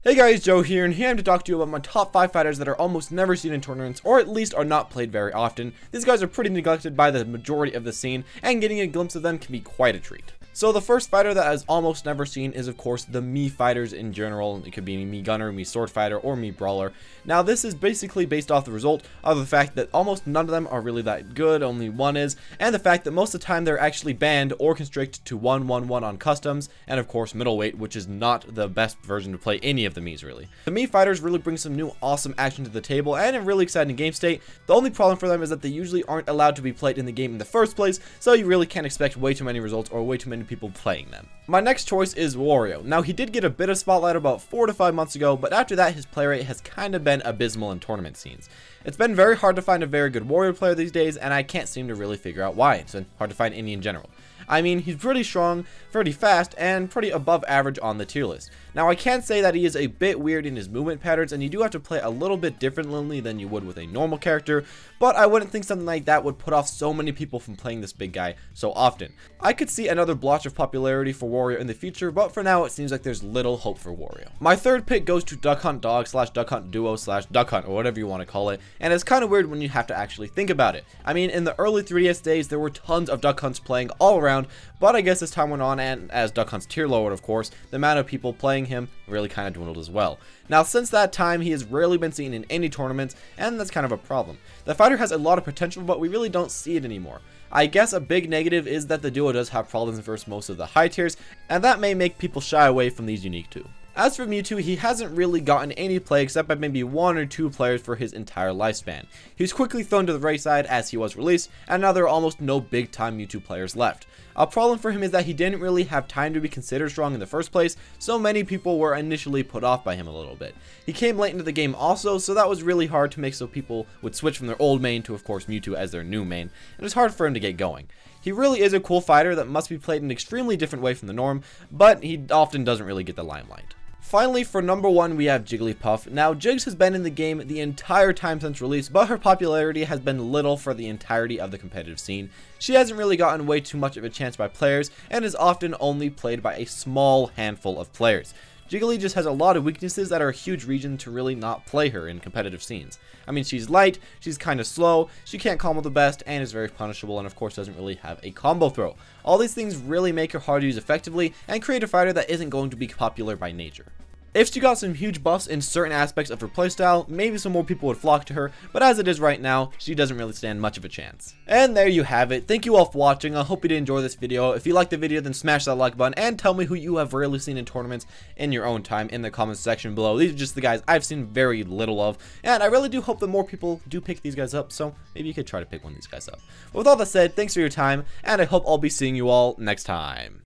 Hey guys, Joe here, and here I'm to talk to you about my top 5 fighters that are almost never seen in tournaments, or at least are not played very often. These guys are pretty neglected by the majority of the scene, and getting a glimpse of them can be quite a treat. So the first fighter that is almost never seen is of course the Mii fighters in general. It could be Mii Gunner, Mii Sword Fighter, or Mii Brawler. Now this is basically based off the result of the fact that almost none of them are really that good, only one is, and the fact that most of the time they're actually banned or constricted to 1-1-1 on customs, and of course middleweight, which is not the best version to play any of the Miis really. The Mii fighters really bring some new awesome action to the table and a really exciting game state. The only problem for them is that they usually aren't allowed to be played in the game in the first place, so you really can't expect way too many results or way too many people playing them. My next choice is Wario. Now he did get a bit of spotlight about 4 to 5 months ago, but after that his play rate has kind of been abysmal in tournament scenes. It's been very hard to find a very good Wario player these days, and I can't seem to really figure out why. It's been hard to find any in general. I mean, he's pretty strong, pretty fast, and pretty above average on the tier list. Now, I can say that he is a bit weird in his movement patterns, and you do have to play a little bit differently than you would with a normal character, but I wouldn't think something like that would put off so many people from playing this big guy so often. I could see another blotch of popularity for Wario in the future, but for now, it seems like there's little hope for Wario. My third pick goes to Duck Hunt Dog / Duck Hunt Duo / Duck Hunt, or whatever you want to call it, and it's kind of weird when you have to actually think about it. I mean, in the early 3DS days, there were tons of Duck Hunts playing all around, but I guess as time went on, and as Duck Hunt's tier lowered, of course, the amount of people playing him really kind of dwindled as well. Now, since that time, he has rarely been seen in any tournaments, and that's kind of a problem. The fighter has a lot of potential, but we really don't see it anymore. I guess a big negative is that the duo does have problems versus most of the high tiers, and that may make people shy away from these unique two. As for Mewtwo, he hasn't really gotten any play except by maybe 1 or 2 players for his entire lifespan. He was quickly thrown to the right side as he was released, and now there are almost no big time Mewtwo players left. A problem for him is that he didn't really have time to be considered strong in the first place, so many people were initially put off by him a little bit. He came late into the game also, so that was really hard to make so people would switch from their old main to of course Mewtwo as their new main, and it's hard for him to get going. He really is a cool fighter that must be played in an extremely different way from the norm, but he often doesn't really get the limelight. Finally, for number 1, we have Jigglypuff. Now, Jigs has been in the game the entire time since release, but her popularity has been little for the entirety of the competitive scene. She hasn't really gotten way too much of a chance by players, and is often only played by a small handful of players. Jiggly just has a lot of weaknesses that are a huge reason to really not play her in competitive scenes. I mean, she's light, she's kind of slow, she can't combo the best, and is very punishable, and of course doesn't really have a combo throw. All these things really make her hard to use effectively, and create a fighter that isn't going to be popular by nature. If she got some huge buffs in certain aspects of her playstyle, maybe some more people would flock to her, but as it is right now, she doesn't really stand much of a chance. And there you have it. Thank you all for watching. I hope you did enjoy this video. If you liked the video, then smash that like button and tell me who you have rarely seen in tournaments in your own time in the comments section below. These are just the guys I've seen very little of, and I really do hope that more people do pick these guys up, so maybe you could try to pick one of these guys up. But with all that said, thanks for your time, and I hope I'll be seeing you all next time.